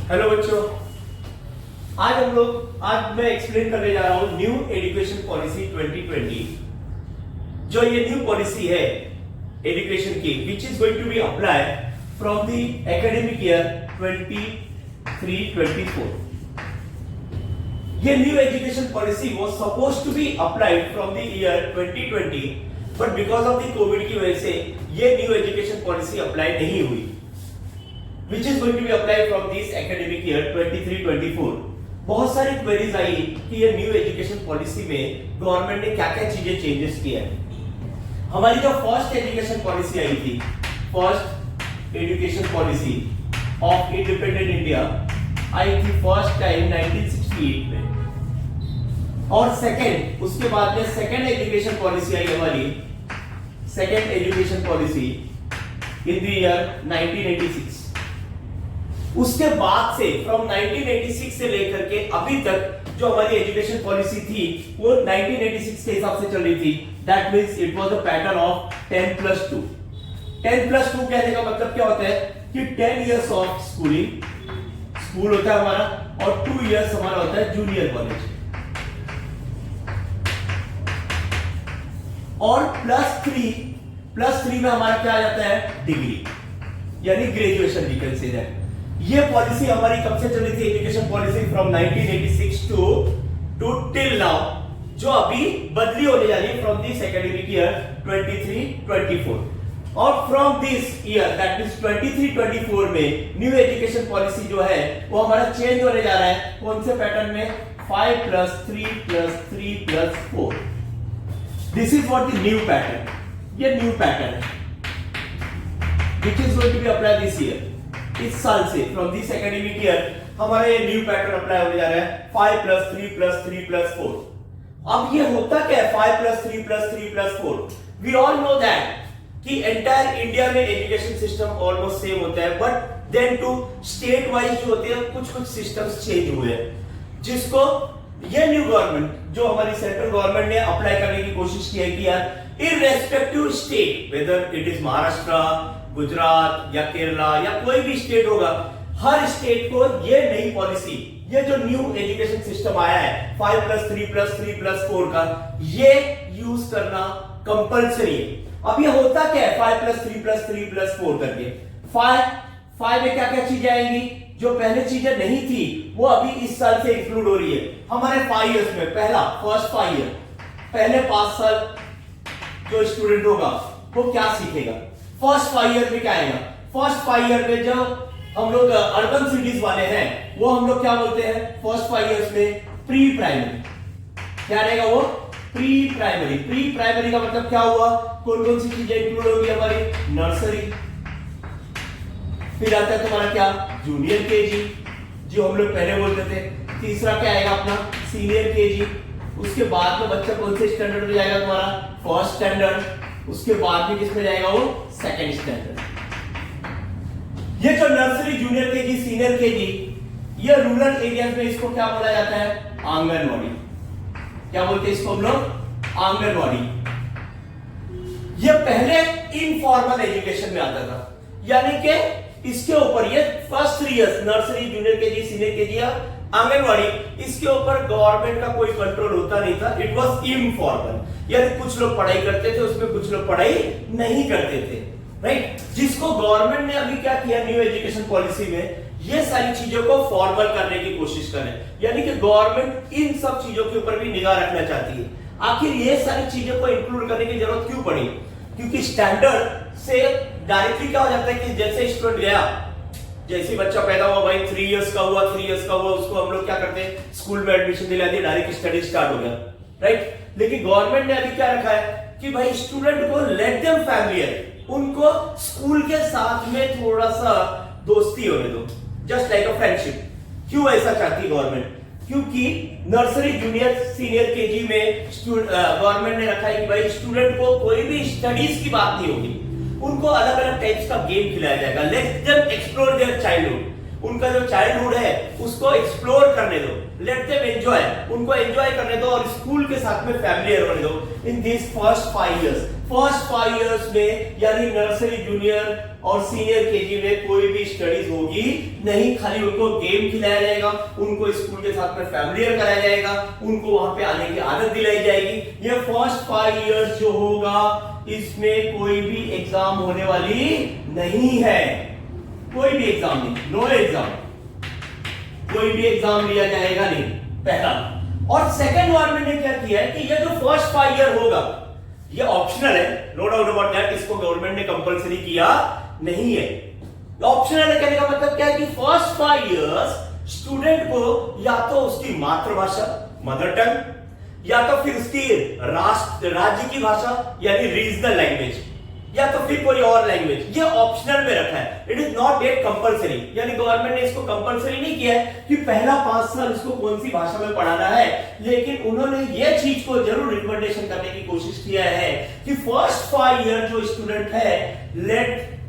Hello बच्चों, आज मैं एक्सप्लेन करने जा रहा हूं न्यू एजुकेशन पॉलिसी 2020। जो ये न्यू पॉलिसी है एजुकेशन की, which is going to be applied from the academic year 23-24। ये new education policy was supposed to be applied from the year 2020, but because of the covid की वजह से ये new education policy apply नहीं हुई, which is going to be applied from this academic year 23-24। बहुत सारी queries आई कि ये न्यू एजुकेशन पॉलिसी में गवर्नमेंट ने क्या-क्या चीजें चेंजेस किया है। हमारी जो फर्स्ट एजुकेशन पॉलिसी आई थी, first education policy of independent India I थी फर्स्ट टाइम 1968 में, और सेकंड उसके बाद में सेकंड एजुकेशन पॉलिसी आई हमारी, second education policy in the year 1986। उसके बाद से फ्रॉम 1986 से लेकर के अभी तक जो हमारी एजुकेशन पॉलिसी थी वो 1986 के हिसाब से चल रही थी। That means it was a pattern of 10+2। 10+2 कहने का मतलब क्या होता है कि 10 इयर्स ऑफ स्कूलिंग, स्कूल होता है हमारा, और 2 इयर्स हमारा होता है जूनियर कॉलेज, और +3 में हमारा क्या आ जाता है, डिग्री यानी graduation we can say that. ये पॉलिसी हमारी कब से चल रही थी, education policy from 1986 to till now, जो अभी बदली होने जा रही है फ्रॉम दिस एकेडमिक ईयर 23-24। और from this year that means 23-24 में न्यू एजुकेशन पॉलिसी जो है वो हमारा चेंज होने जा रहा है। कौन से पैटर्न में, 5+3+3+4। This is what the new pattern. ये न्यू पैटर्न है which is going to be applied this year. इस साल से फ्रॉम दिस एकेडमिक ईयर हमारा ये न्यू पैटर्न अप्लाई होने जा रहा है, 5+3+3+4। अब ये होता क्या है 5+3+3+4? वी ऑल नो दैट कि एंटायर इंडिया में एजुकेशन सिस्टम ऑलमोस्ट सेम होता है, but then to state wise जो होते हैं कुछ सिस्टम्स चेंज हुए हैं, जिसको ये न्यू गवर्नमेंट जो हमारी सेंट्रल गवर्नमेंट ने अप्लाई करने की कोशिश की है कि यार irrespective state, whether it is Maharashtra, Gujarat या केरला या कोई भी स्टेट होगा, हर स्टेट को ये नई पॉलिसी, ये जो न्यू एजुकेशन सिस्टम आया है 5+3+3+4 का, ये यूज करना कंपलसरी है। अब ये होता क्या है 5+3+3+4 करके, 5 में क्या क्या चीजें आएंगी, जो पहले चीजें नहीं थी वो अभी इस साल से इंक्लूड हो रही है हमारे 5 इयर्स में। पहला फर्स्ट 5 ईयर, पहले 5 साल जो स्टूडेंट होगा वो क्या सीखेगा, फर्स्ट 5 ईयर में क्या आएगा। फर्स्ट 5 ईयर में जो हम लोग अर्बन सिटीज वाले हैं वो हम लोग क्या बोलते हैं, फर्स्ट 5 इयर्स में प्री प्राइमरी। क्या रहेगा वो, प्री प्राइमरी। प्री प्राइमरी का मतलब क्या हुआ, कौन कौन सी चीजें इंक्लूड होगी हमारी, नर्सरी, फिर आता है तुम्हारा क्या, जूनियर केजी जो हम लोग पहले बोलते थे, तीसरा क्या आएगा अपना सीनियर केजी, उसके बाद में बच्चा कौन से स्टैंडर्ड में जाएगा तुम्हारा, फर्स्ट स्टैंडर्ड, उसके बाद में किसमें जाएगा वो, सेकंड स्टैंडर्ड। ये जो nursery, junior KG, senior KG, ये रूरल एरियाज में इसको क्या बोला जाता है, आंगनवाड़ी। क्या बोलते हैं इसको हम लोग, आंगनवाड़ी। ये पहले इनफॉर्मल एजुकेशन में आता था, यानी कि इसके ऊपर ये first 3 years nursery, junior KG, senior KG या आंगनवाड़ी, इसके ऊपर गवर्नमेंट का कोई कंट्रोल होता नहीं था। इट वाज इनफॉर्मल, यानी कुछ लोग पढ़ाई करते थे उसमें, कुछ लोग पढ़ाई नहीं करते थे, राइट। जिसको गवर्नमेंट ने अभी क्या किया न्यू एजुकेशन पॉलिसी में, ये सारी चीजों को फॉर्मल करने की कोशिश करें, यानी कि गवर्नमेंट इन सब चीजों के ऊपर भी निगाह रखना चाहती है। आखिर ये सारी चीजों को इंक्लूड करने की जरूरत क्यों पड़ी, क्योंकि स्टैंडर्ड से डायरेक्टली क्या हो जाता है कि जैसे स्टूडेंट गया, जैसे बच्चा पैदा हुआ भाई 3 इयर्स का हुआ, 3 इयर्स का हुआ, उसको हम लोग क्या करते हैं, स्कूल में एडमिशन दिला दिया, डायरेक्ट स्टडी स्टार्ट हो गया, राइट। लेकिन गवर्नमेंट ने अभी क्या रखा है कि भाई स्टूडेंट को लेट देम फैमिलियर, उनको स्कूल के साथ में थोड़ा सा दोस्ती होने दो, जस्ट लाइक अ फ्रेंडशिप। क्यों ऐसा चाहती है गवर्नमेंट, क्योंकि नर्सरी, जूनियर, सीनियर केजी में गवर्नमेंट ने रखा है कि भाई स्टूडेंट को कोई भी स्टडीज की बात नहीं होगी, उनको अलग अलग टाइप्स का गेम खिलाया जाएगा, let them explore their childhood. उनका जो चाइल्डहुड है उसको एक्सप्लोर करने दो, लेट देम एंजॉय, उनको एंजॉय करने दो और स्कूल के साथ में फैमिलियर होने दो in this first 5 years. First 5 years में यानी नर्सरी, जूनियर और सीनियर केजी में कोई भी स्टडीज होगी नहीं, खाली उनको गेम खिलाया जाएगा, उनको स्कूल के साथ में फैमिलियर कराया जाएगा, उनको वहां पे आने की आदत दिलाई जाएगी। ये फर्स्ट 5 इयर्स जो होगा इसमें कोई भी एग्जाम होने वाली नहीं है, कोई भी एग्जाम नहीं, नो एग्जाम, कोई भी एग्जाम लिया जाएगा नहीं, पहला। और सेकंड गवर्नमेंट ने क्या किया है कि ये जो फर्स्ट 5 ईयर होगा ये ऑप्शनल है, नो डाउट अबाउट दैट, इसको गवर्नमेंट ने कंपलसरी किया नहीं है। ऑप्शनल है कहने का मतलब क्या है कि फर्स्ट 5 इयर्स स्टूडेंट को या तो उसकी मातृभाषा मदर टंग या तो फिर उसकी राज्य की भाषा यानी रीजनल लैंग्वेज या तो फिर कोई और लैंग्वेज, ये ऑप्शनल में रखा है, it is not yet compulsory. यानी गवर्नमेंट ने इसको कंपलसरी नहीं किया है कि पहला 5 साल इसको कौन सी भाषा में पढ़ाना है, लेकिन उन्होंने ये चीज को जरूर रिकमेंडेशन करने की कोशिश किया है कि फर्स्ट 5 ईयर जो स्टूडेंट है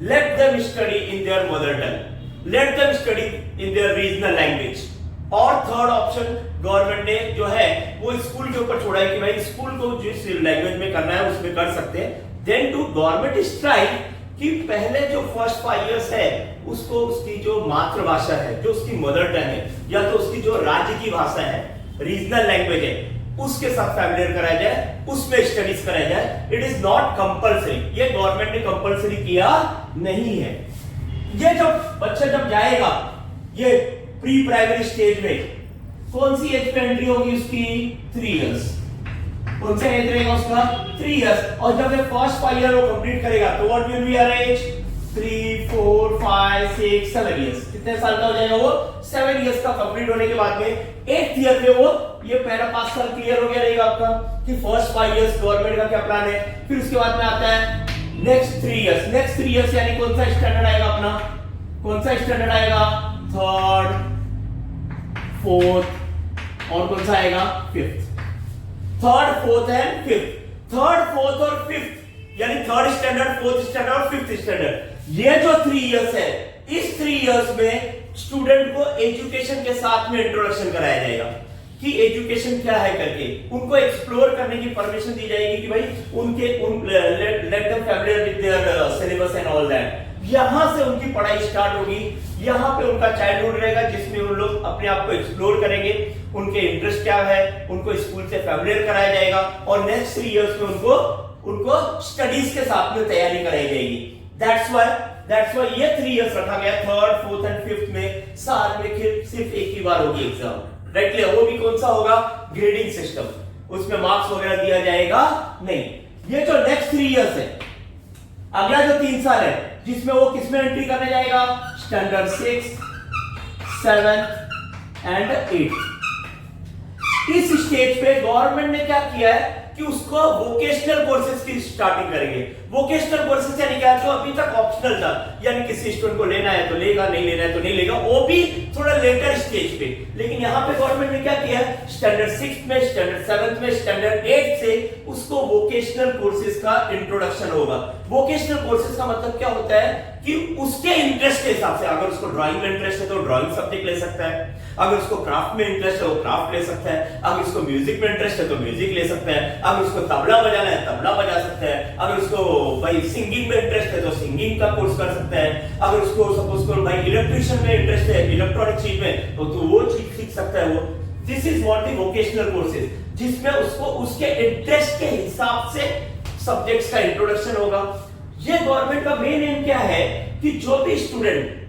let them study in their mother tongue, let them study in their regional language. और थर्ड ऑप्शन गवर्नमेंट ने जो है वो स्कूल के ऊपर छोड़ा है कि भाई स्कूल को जिस लैंग्वेज में करना है उसमें कर सकते हैं। देन टू गवर्नमेंट स्ट्राइक कि पहले जो फर्स्ट 5 इयर्स है उसको उसकी जो मातृभाषा है, जो उसकी मदर टंग है या तो उसकी जो राज्य की भाषा है, रीजनल लैंग्वेज है, उसके साथ फैमिलियर कराया जाए, उसमें स्टडीज कराया जाए। इट इज नॉट कंपलसरी, ये गवर्नमेंट ने कंपलसरी किया नहीं है। ये जब बच्चा जब जाएगा ये प्री प्राइमरी स्टेज में, कौन सी एज पे एंट्री होगी उसकी? 3 इयर्स। कौन सा एज रहेगा उसका? 3 इयर्स। और जब ये फर्स्ट 5 ईयर वो कंप्लीट करेगा तो what will be your age? 3, 4, 5, 6, 7 years. कितने साल का हो जाएगा वो? 7 इयर्स का कंप्लीट होने के बाद में 8th ईयर में वो ये पहला 5 साल क्लियर हो गया रहेगा आपका कि फर्स्ट 5 इयर्स गवर्नमेंट का क्या प्लान है। फिर उसके बाद में आता है नेक्स्ट 3 इयर्स। नेक्स्ट 3 इयर्स यानी कौन सा स्टैंडर्ड आएगा अपना? कौन सा स्टैंडर्ड आएगा? 3rd, 4th और कौन सा आएगा? 5th। 3rd, 4th and 5th। 3rd, 4th और 5th यानी 3rd स्टैंडर्ड, 4th स्टैंडर्ड और 5th स्टैंडर्ड, ये जो 3 इयर्स है, इस 3 इयर्स में स्टूडेंट को एजुकेशन के साथ में इंट्रोडक्शन कराया जाएगा कि एजुकेशन क्या है करके, उनको एक्सप्लोर करने की परमिशन दी जाएगी कि भाई let them familiar with their syllabus and all that. यहां से उनकी पढ़ाई स्टार्ट होगी, यहां पे उनका चाइल्डहुड रहेगा जिसमें उन लोग अपने आप को एक्सप्लोर करेंगे, उनके इंटरेस्ट क्या है, उनको स्कूल से फैमिलियर कराया जाएगा और नेक्स्ट 3 इयर्स में उनको स्टडीज के साथ में तैयारी कराई जाएगी। दैट्स व्हाई ये 3 इयर्स रखा गया। 3rd, 4th एंड 5th में साल में सिर्फ एक ही बार होगी एग्जाम, राइट? वो भी कौन सा होगा? ग्रेडिंग सिस्टम, उसमें मार्क्स वगैरह दिया जाएगा नहीं। ये जो नेक्स्ट 3 इयर्स है, अगला जो 3 साल है जिसमें वो किसमें एंट्री करने जाएगा? Standard 6, 7 and 8। इस स्टेज पे गवर्नमेंट ने क्या किया है कि उसको वोकेशनल कोर्सेज की स्टार्टिंग करेंगे। वोकेशनल कोर्सेज यानी क्या? जो अभी तक ऑप्शनल था, यानी किसी स्टूडेंट को लेना है तो लेगा, नहीं लेना है तो नहीं लेगा, वो भी थोड़ा लेटर स्टेज पे। लेकिन यहाँ पे गवर्नमेंट ने क्या किया है? स्टैंडर्ड 6 में, स्टैंडर्ड 7 में, स्टैंडर्ड 8 से उसको वोकेशनल कोर्सेज का इंट्रोडक्शन होगा। वोकेशनल कोर्सेज का मतलब क्या होता है कि उसके इंटरेस्ट के हिसाब से, अगर उसको ड्राइंग में इंटरेस्ट है तो ड्राइंग सब्जेक्ट ले सकता है, अगर उसको क्राफ्ट में इंटरेस्ट है वो क्राफ्ट ले सकता है, अगर उसको म्यूजिक में इंटरेस्ट है तो म्यूजिक ले सकता है, अगर उसको तबला बजाना है तबला बजा सकता है, अगर उसको भाई सिंगिंग में इंटरेस्ट है तो सिंगिंग का कोर्स कर सकता है, अगर उसको सपोज करो भाई इलेक्ट्रिशियन में इंटरेस्ट है, इलेक्ट्रॉनिक चीज में, तो वो चीज सीख सकता है वो। This is what the vocational courses, जिसमें उसको उसके इंटरेस्ट के हिसाब से सब्जेक्ट्स का इंट्रोडक्शन होगा। ये गवर्नमेंट का मेन एम क्या है कि जो भी स्टूडेंट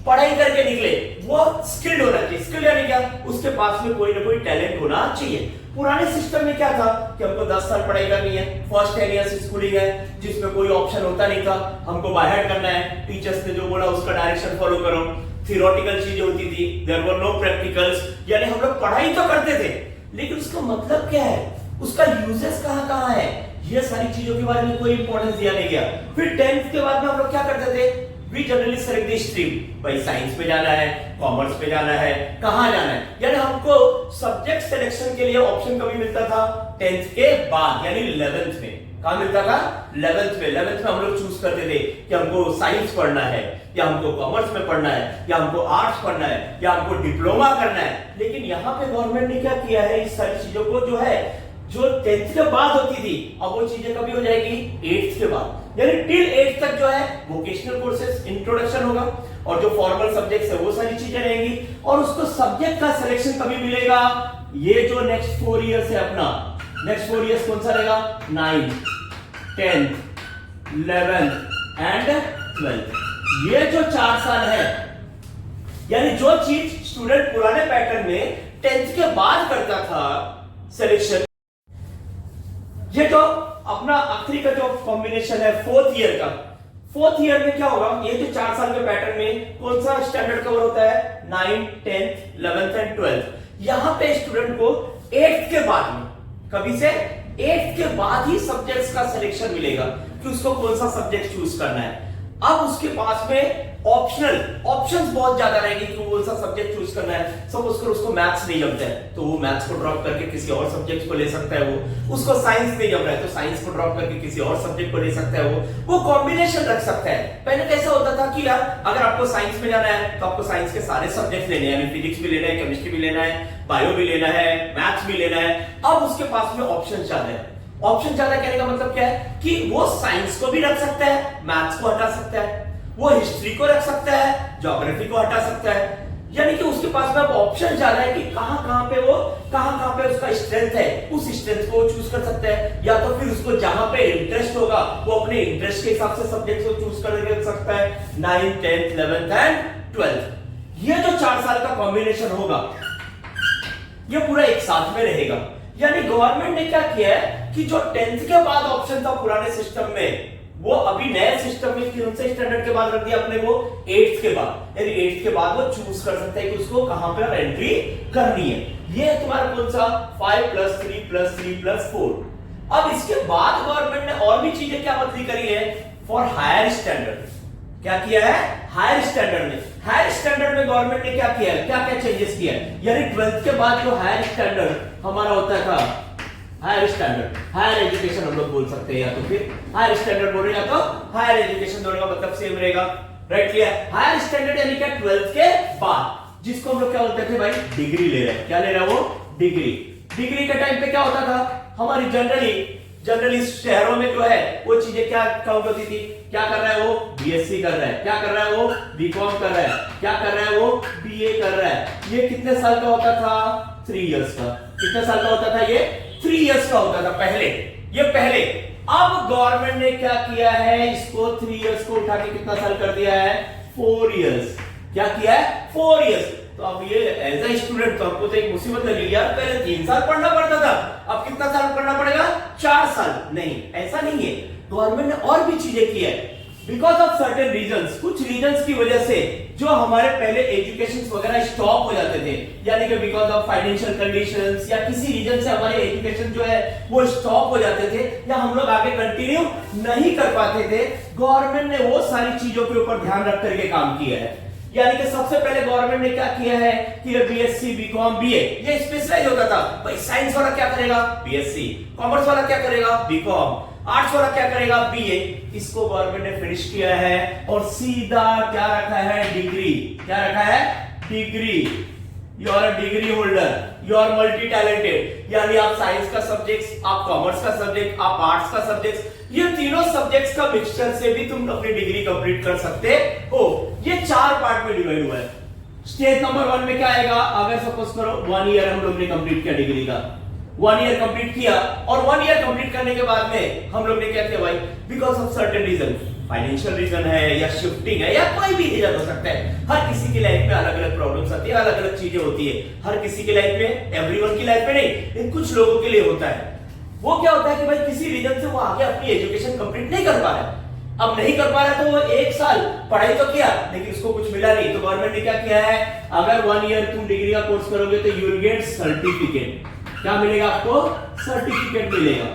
पढ़ाई करके निकले वो स्किल्ड होना चाहिए। स्किल्ड यानी क्या? उसके पास में कोई ना कोई टैलेंट होना चाहिए। पुराने सिस्टम में क्या था कि हमको 10 साल पढ़ाई करनी है, फर्स्ट 10 इयर्स स्कूलिंग है जिसमें कोई ऑप्शन होता नहीं था, हमको बाहर करना है, टीचर्स ने जो बोला उसका डायरेक्शन फॉलो करो। थियोरेटिकल चीजें होती थी, देयर वर नो प्रैक्टिकल्स, यानी हम लोग पढ़ाई तो करते थे लेकिन उसका मतलब क्या है, उसका यूजेस कहां है, ये सारी चीजों के बारे में कोई इंपॉर्टेंस दिया नहीं गया। फिर 10th के बाद में हम लोग क्या करते थे? We generally select the stream, भाई साइंस पे जाना है, कॉमर्स पे जाना है, कहां जाना है, यानी हमको सब्जेक्ट सिलेक्शन के लिए ऑप्शन कभी मिलता था 10th के बाद, यानी 11th में। कहां मिलता था? 11th में। 11th में हम लोग चूज करते थे कि हमको साइंस पढ़ना है या हमको कॉमर्स में पढ़ना है, या हमको आर्ट्स पढ़ना है, या हमको डिप्लोमा करना है। लेकिन यहाँ पे गवर्नमेंट ने क्या किया है, इस सारी चीजों को जो है, जो 10th के बाद होती थी, अब वो चीजें कभी हो जाएगी 8th के बाद। यानी टिल 8th तक जो है वोकेशनल कोर्सेज इंट्रोडक्शन होगा, और जो फॉर्मल सब्जेक्ट्स है वो सारी चीजें रहेंगी, और उसको सब्जेक्ट का सिलेक्शन कभी मिलेगा, ये जो नेक्स्ट 4 इयर्स है अपना, नेक्स्ट 4 इयर्स कौन सा रहेगा, 9th 10th 11th and 12th, ये जो 4 साल है, यानी जो चीज स्टूडेंट पुराने पैटर्न में 10th के बाद करता था सिलेक्शन, ये जो अपना आखिरी का जो कॉम्बिनेशन है 4th ईयर का, 4th ईयर में क्या होगा, ये जो 4 साल के पैटर्न में कौन सा स्टैंडर्ड कवर होता है, 9th 10th 11th and 12th। यहां पे स्टूडेंट को 8th के बाद में, कभी से 8th के बाद ही सब्जेक्ट्स का सिलेक्शन मिलेगा कि उसको कौन सा सब्जेक्ट चूज करना है। अब उसके पास में ऑप्शंस बहुत ज्यादा रहेंगे कि कौन सा सब्जेक्ट चूज करना है। सपोज करो उसको मैथ्स नहीं जमता है तो वो मैथ्स को ड्रॉप करके किसी और सब्जेक्ट को ले सकता है, उसको साइंस नहीं जम रहा है तो साइंस को ड्रॉप करके किसी और सब्जेक्ट को ले सकता है, वो कॉम्बिनेशन रख सकता है। पहले कैसा होता था कि यार अगर आपको साइंस में जाना है तो आपको साइंस के सारे सब्जेक्ट लेने हैं, फिजिक्स भी लेना है, केमिस्ट्री भी लेना है, बायो भी लेना है, मैथ्स भी लेना है। अब उसके पास में ऑप्शन ज्यादा है। ऑप्शन ज्यादा कहने का मतलब क्या है कि वो साइंस को भी रख सकता है, मैथ्स को हटा सकता है, वो हिस्ट्री को रख सकता है, ज्योग्राफी को हटा सकता है। यानी कि उसके पास में अब ऑप्शन ज्यादा है कि कहां कहां पे उसका स्ट्रेंथ है, उस स्ट्रेंथ को चूज कर सकता है, या तो फिर उसको जहां पे इंटरेस्ट होगा वो अपने इंटरेस्ट के हिसाब से सब्जेक्ट को चूज कर सकता है। 9th 10th 11th and 12th, ये जो 4 साल का कॉम्बिनेशन होगा ये पूरा एक साथ में रहेगा। यानी गवर्नमेंट ने क्या किया है कि जो 10th के बाद ऑप्शन था पुराने सिस्टम में, वो अभी नए सिस्टम में कौन से स्टैंडर्ड के बाद रख दिया अपने को, 8th के बाद। यानी 8th के बाद वो चूज कर सकता है कि उसको कहां पर एंट्री करनी है। ये है तुम्हारा कौन सा 5+3+3+4। अब इसके बाद गवर्नमेंट ने और भी चीजें क्या बदली करी है फॉर हायर स्टैंडर्ड। क्या किया है हायर स्टैंडर्ड में, हायर स्टैंडर्ड में गवर्नमेंट ने क्या किया है, क्या क्या चेंजेस किया है। यानी 12th के बाद जो हायर स्टैंडर्ड हमारा होता था, हायर स्टैंडर्ड, हायर एजुकेशन हम लोग बोल सकते हैं, या तो फिर हायर स्टैंडर्ड बोल रहे हैं या तो हायर एजुकेशन, दोनों का मतलब सेम रहेगा, राइट। क्लियर। हायर स्टैंडर्ड यानी क्या 12th के बाद, जिसको हम लोग क्या बोलते थे भाई, डिग्री ले रहे हैं। क्या ले रहा है वो, डिग्री। डिग्री के टाइम पे क्या होता था, हमारी जनरली शहरों में जो है वो चीजें क्या काउंट होती थी, क्या कर रहा है वो, बीएससी कर रहा है, क्या कर रहा है वो, बीकॉम कर रहा है, क्या कर रहा है वो, बीए कर रहा है। ये कितने साल का होता था, 3 इयर्स का। कितने साल का होता था ये, 3 इयर्स का होता था पहले, ये पहले। अब गवर्नमेंट ने क्या किया है, इसको 3 इयर्स को उठा के कितना साल कर दिया है, 4 इयर्स। क्या किया है, 4 इयर्स। तो अब ये एज ए स्टूडेंट तो आपको तो एक मुसीबत लगी यार, पहले 3 साल पढ़ना पड़ता था, अब कितना साल पढ़ना पड़ेगा, 4 साल। नहीं, ऐसा नहीं है, गवर्नमेंट ने और भी चीजें की है। बिकॉज ऑफ सर्टेन रीजंस, कुछ रीजंस की वजह से जो हमारे पहले एजुकेशन वगैरह स्टॉप हो जाते थे, यानी कि बिकॉज ऑफ फाइनेंशियल कंडीशंस या किसी रीजन से हमारे एजुकेशन जो है वो स्टॉप हो जाते थे, या हम लोग आगे कंटिन्यू नहीं कर पाते थे, गवर्नमेंट ने वो सारी चीजों के ऊपर ध्यान रख करके काम किया है। यानी कि सबसे पहले गवर्नमेंट ने क्या किया है कि बीएससी बीकॉम बीए ये स्पेशलाइज होता था। भाई साइंस वाला क्या करेगा, बीएससी, कॉमर्स वाला क्या करेगा, बीकॉम, आर्ट्स वाला क्या करेगा, बीए। इसको गवर्नमेंट ने फिनिश किया है और सीधा क्या रखा है, डिग्री। क्या रखा है, degree. You are a degree holder, you are multi talented. यानी आप साइंस का सब्जेक्ट, आप कॉमर्स का सब्जेक्ट, आप आर्ट्स का सब्जेक्ट, ये तीनों सब्जेक्ट्स का मिक्सचर से भी तुम अपनी डिग्री कंप्लीट कर सकते हो। ये 4 पार्ट में डिवाइड हुआ है। स्टेज नंबर 1 में क्या आएगा, अगर सपोज करो 1 ईयर हम लोग ने कंप्लीट किया डिग्री का, 1 ईयर कंप्लीट किया, और 1 ईयर कंप्लीट करने के बाद में हम लोग ने क्या किया भाई, because of certain reason, financial reason है या शिफ्टिंग है या कोई भी रीजन हो सकता है। हर किसी की लाइफ में अलग अलग प्रॉब्लम्स आती है, अलग अलग चीजें होती है। हर किसी की लाइफ में, एवरीवन की लाइफ में नहीं, लेकिन कुछ लोगों के लिए होता है। वो क्या होता है कि भाई किसी रीजन से वो आगे अपनी एजुकेशन कंप्लीट नहीं कर पा रहा है। अब नहीं कर पा रहा तो वो 1 साल पढ़ाई तो किया लेकिन उसको कुछ मिला नहीं, तो गवर्नमेंट ने क्या किया है, अगर 1 ईयर तुम डिग्री का कोर्स करोगे तो यू विल गेट सर्टिफिकेट। क्या मिलेगा आपको, सर्टिफिकेट मिलेगा।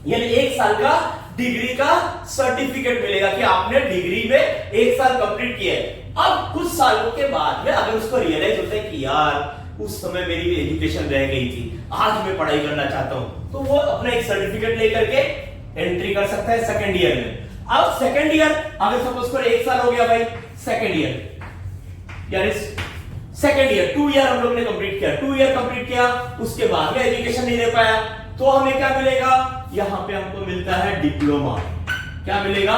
यानी 1 साल का डिग्री का सर्टिफिकेट मिलेगा कि आपने डिग्री में 1 साल कंप्लीट किया है। अब कुछ सालों के बाद में अगर उसको रियलाइज होता है कि यार उस समय मेरी एजुकेशन रह गई थी, आज मैं पढ़ाई करना चाहता हूं, तो वो अपना एक सर्टिफिकेट लेकर के एंट्री कर सकता है सेकंड ईयर में। अब सेकंड ईयर अगर सपोज करो 1 साल हो गया भाई, सेकेंड ईयर, यानी सेकेंड ईयर 2 ईयर हम लोग ने कंप्लीट किया, 2 ईयर कंप्लीट किया, उसके बाद में एजुकेशन नहीं दे पाया तो हमें क्या मिलेगा, यहां पे हमको मिलता है डिप्लोमा। क्या मिलेगा,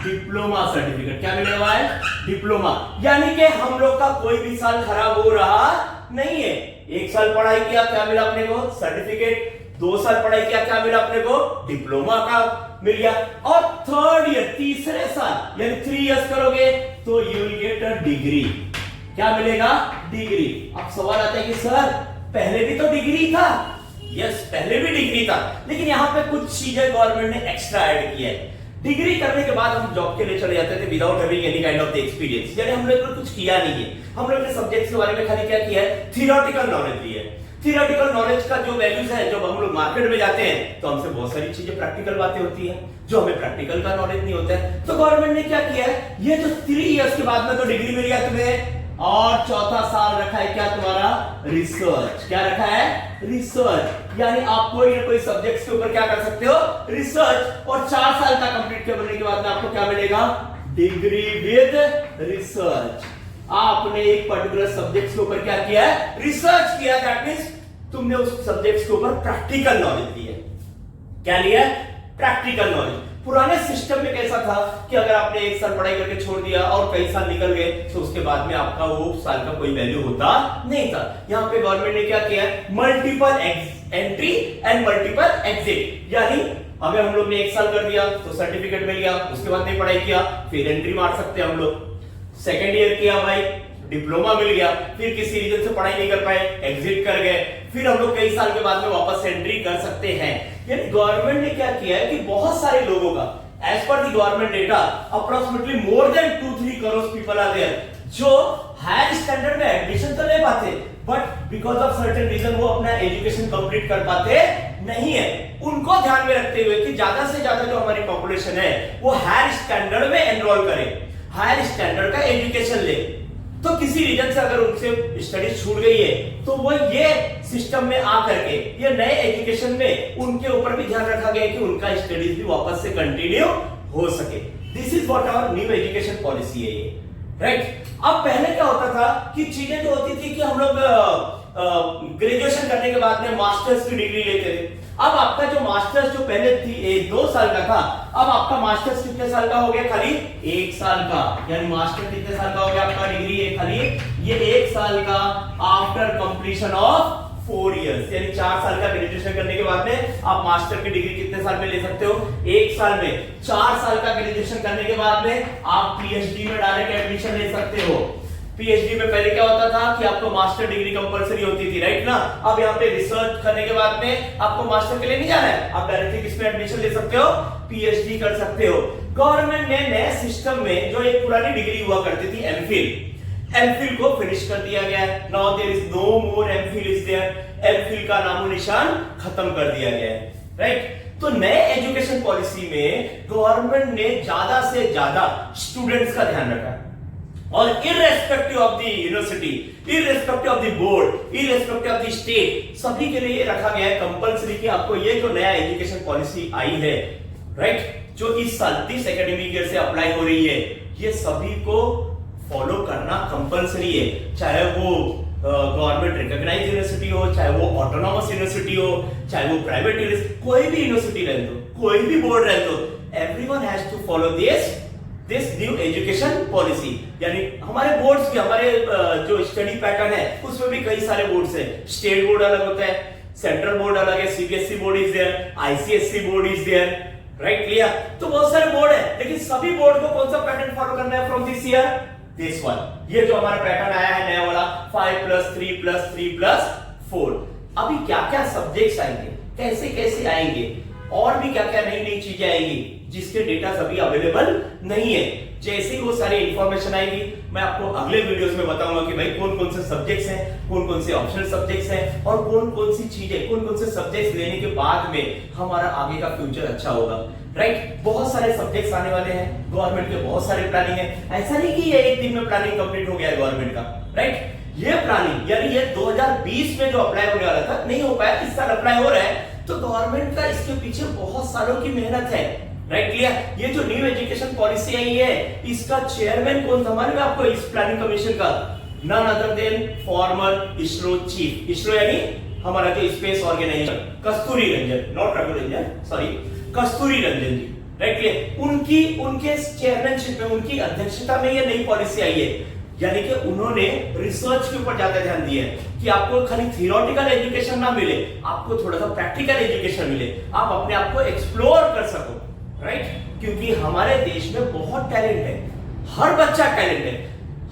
डिप्लोमा सर्टिफिकेट। क्या मिलेगा भाई, डिप्लोमा। यानी कि हम लोग का कोई भी साल खराब हो रहा नहीं है। 1 साल पढ़ाई किया, क्या मिला अपने को, सर्टिफिकेट। 2 साल पढ़ाई किया, क्या मिला अपने को, डिप्लोमा का मिल गया। और 3rd ईयर, तीसरे साल, यानी 3 इयर्स करोगे तो you will get a degree. क्या मिलेगा, डिग्री। अब सवाल आता है कि सर पहले भी तो डिग्री था। यस, पहले भी डिग्री था, लेकिन यहां पे कुछ चीजें गवर्नमेंट ने एक्स्ट्रा ऐड की है। डिग्री करने के बाद हम जॉब के लिए चले जाते थे without having any kind of the experience, यानी हम लोग ने कुछ किया नहीं है। हम लोग ने सब्जेक्ट्स के बारे में खाली क्या किया है, थियोरेटिकल नॉलेज ली है। थियोरेटिकल नॉलेज का जो वैल्यूज है, जब हम लोग मार्केट में जाते हैं तो हमसे बहुत सारी चीजें प्रैक्टिकल बातें होती है जो हमें प्रैक्टिकल का नॉलेज नहीं होता है। तो गवर्नमेंट ने क्या किया है, ये जो 3 इयर्स के बाद में तो डिग्री मिल गया तुम्हें, और चौथा साल रखा है क्या तुम्हारा, रिसर्च। क्या रखा है, रिसर्च। यानी आप कोई ना कोई सब्जेक्ट्स के ऊपर क्या कर सकते हो, रिसर्च। और 4 साल का कंप्लीट करने के बाद में आपको क्या मिलेगा, डिग्री विद रिसर्च। आपने एक पर्टिकुलर सब्जेक्ट्स के ऊपर क्या किया है, रिसर्च किया। दैट मींस तुमने उस सब्जेक्ट्स के ऊपर प्रैक्टिकल नॉलेज ली है। क्या लिया, प्रैक्टिकल नॉलेज। पुराने सिस्टम में कैसा था कि अगर आपने 1 साल पढ़ाई करके छोड़ दिया और कई साल निकल गए तो उसके बाद में आपका वो साल का कोई वैल्यू होता नहीं था। यहाँ पे गवर्नमेंट ने क्या किया है, multiple entry and multiple exit. यानी अगर हम लोग ने 1 साल कर दिया तो सर्टिफिकेट मिल गया, उसके बाद नहीं पढ़ाई किया फिर एंट्री मार सकते हैं हम लोग। सेकेंड ईयर किया भाई, डिप्लोमा मिल गया, फिर किसी रीजन से पढ़ाई नहीं कर पाए, एग्जिट कर गए, फिर हम लोग कई साल के बाद में वापस एंट्री कर सकते हैं। यानी गवर्नमेंट ने क्या किया है कि बहुत सारे लोगों का, as per the government data, approximately more than 2-3 crore people are there जो हायर स्टैंडर्ड में एडमिशन तो ले पाते, but because of certain reason वो अपना एजुकेशन कंप्लीट कर पाते नहीं है। उनको ध्यान में रखते हुए कि ज्यादा से ज्यादा जो हमारी पॉपुलेशन है वो हायर स्टैंडर्ड में एनरोल करे, हायर स्टैंडर्ड का एजुकेशन ले। तो किसी रीजन से अगर उनसे स्टडीज छूट गई है तो वो ये सिस्टम में आकर के ये नए एजुकेशन में उनके ऊपर भी ध्यान रखा गया कि उनका स्टडीज भी वापस से कंटिन्यू हो सके। This is what our new education policy है ये, राइट। अब पहले क्या होता था कि चीजें जो होती थी कि हम लोग ग्रेजुएशन करने के बाद में मास्टर्स की डिग्री लेते थे। अब आपका जो मास्टर्स जो पहले थी 2 साल का था, अब आपका मास्टर्स कितने साल का हो गया, खाली 1 साल का। यानी मास्टर कितने साल का हो गया आपका, डिग्री है खाली ये 1 साल का आफ्टर कंप्लीशन ऑफ 4 इयर्स। यानी 4 साल का ग्रेजुएशन करने के बाद में आप मास्टर की डिग्री कितने साल में ले सकते हो, 1 साल में। 4 साल का ग्रेजुएशन करने के बाद में आप पीएचडी में डायरेक्ट एडमिशन ले सकते हो। पीएचडी में पहले क्या होता था कि आपको मास्टर डिग्री कंपलसरी होती थी, राइट ना। अब यहाँ पे रिसर्च करने के बाद में आपको मास्टर के लिए नहीं जाना है, आप डायरेक्टली किसमें एडमिशन ले सकते हो, पीएचडी कर सकते हो। गवर्नमेंट ने नए सिस्टम में जो एक पुरानी डिग्री हुआ करती थी एमफिल को फिनिश कर दिया गया है। Now there is no more MPhil is there. MPhil का नामो निशान खत्म कर दिया गया है, राइट। तो नए एजुकेशन पॉलिसी में गवर्नमेंट ने ज्यादा से ज्यादा स्टूडेंट्स का ध्यान रखा है और irrespective of the university, irrespective of the board, irrespective of the state, सभी के लिए ये रखा गया है कंपलसरी कि आपको ये जो नया एजुकेशन पॉलिसी आई है, राइट, जो इस साल 30 एकेडमिक ईयर से अप्लाई हो रही है, ये सभी को फॉलो करना कंपलसरी है। चाहे वो गवर्नमेंट रिकॉग्नाइज्ड यूनिवर्सिटी हो, चाहे वो ऑटोनॉमस यूनिवर्सिटी हो, चाहे वो प्राइवेट यूनिवर्सिटी, कोई भी यूनिवर्सिटी रहे दो, कोई भी बोर्ड रहे दो, everyone has to follow this new education policy. यानी हमारे बोर्ड्स के, हमारे जो स्टडी पैटर्न है उसमें भी कई सारे बोर्ड्स हैं। स्टेट बोर्ड अलग होता है, सेंट्रल बोर्ड अलग है, CBSE board is there, ICSE board is there, right, clear. तो बहुत सारे बोर्ड है, लेकिन सभी बोर्ड को कौन सा पैटर्न फॉलो करना है from this year, this one. ये जो हमारा पैटर्न आया है नया वाला 5+3+3+4। अभी क्या क्या सब्जेक्ट्स आएंगे, कैसे कैसे आएंगे, और भी क्या क्या नई नई चीजें आएंगी जिसके डेटा अभी अवेलेबल नहीं है। जैसे ही वो सारी इंफॉर्मेशन आएगी मैं आपको अगले वीडियोस में बताऊंगा कि भाई कौन कौन से सब्जेक्ट्स हैं, कौन कौन से ऑप्शनल सब्जेक्ट्स हैं, और कौन कौन सी चीजें, कौन कौन से सब्जेक्ट्स लेने के बाद में हमारा आगे का फ्यूचर अच्छा होगा, राइट। बहुत सारे सब्जेक्ट्स आने वाले हैं, गवर्नमेंट के बहुत सारे प्लानिंग है। ऐसा नहीं कि ये एक दिन में प्लानिंग कंप्लीट हो गया है गवर्नमेंट का, राइट। ये प्लानिंग यानी ये 2020 में जो अप्लाई होने वाला था नहीं हो पाया, इस साल अप्लाई हो रहा है। तो गवर्नमेंट का इसके पीछे बहुत सालों की मेहनत है, राइट क्लियर। ये जो न्यू एजुकेशन पॉलिसी आई है इसका चेयरमैन कौन था मालूम है आपको इस प्लानिंग कमीशन का? None other than former ISRO chief. ISRO यानी हमारा जो space organisation, Kasturi Rangan, not Raghu Rangan, sorry Kasturi Rangan ji, right clear. उनके चेयरमैनशिप में, उनकी अध्यक्षता में ये नई पॉलिसी आई है। यानी कि उन्होंने रिसर्च के ऊपर ज्यादा ध्यान दिया है कि आपको खाली थियोरेटिकल एजुकेशन ना मिले, आपको थोड़ा सा प्रैक्टिकल एजुकेशन मिले, आप अपने आप को एक्सप्लोर कर सको, राइट। क्योंकि हमारे देश में बहुत टैलेंट है, हर बच्चा टैलेंट है,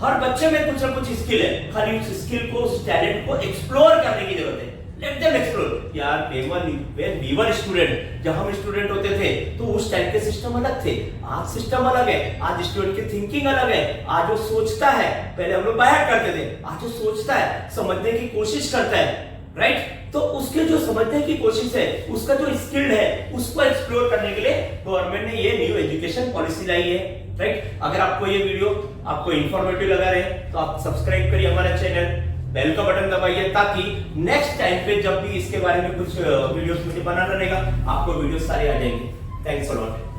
हर बच्चे में कुछ ना कुछ स्किल है, खाली उस स्किल को, उस टैलेंट को एक्सप्लोर करने की जरूरत है। Let them explore. यार व्हेन वी वर स्टूडेंट, जब हम स्टूडेंट होते थे तो उस टाइम के सिस्टम अलग थे, आज सिस्टम अलग है, आज स्टूडेंट की थिंकिंग अलग है। आज वो सोचता है, पहले हम लोग बाहर करते थे, आज वो सोचता है, समझने की कोशिश करता है, राइट। तो उसके जो समझने की कोशिश है, उसका जो स्किल है, उसको एक्सप्लोर करने के लिए गवर्नमेंट ने ये न्यू एजुकेशन पॉलिसी लाई है, राइट। अगर आपको ये वीडियो आपको इंफॉर्मेटिव लगा रहे तो आप सब्सक्राइब करिए हमारा चैनल, बेल का बटन दबाइए, ताकि नेक्स्ट टाइम पे जब भी इसके बारे में कुछ वीडियोस मुझे बनाना रहेगा आपको वीडियोस सारे आ जाएंगे। Thanks a lot.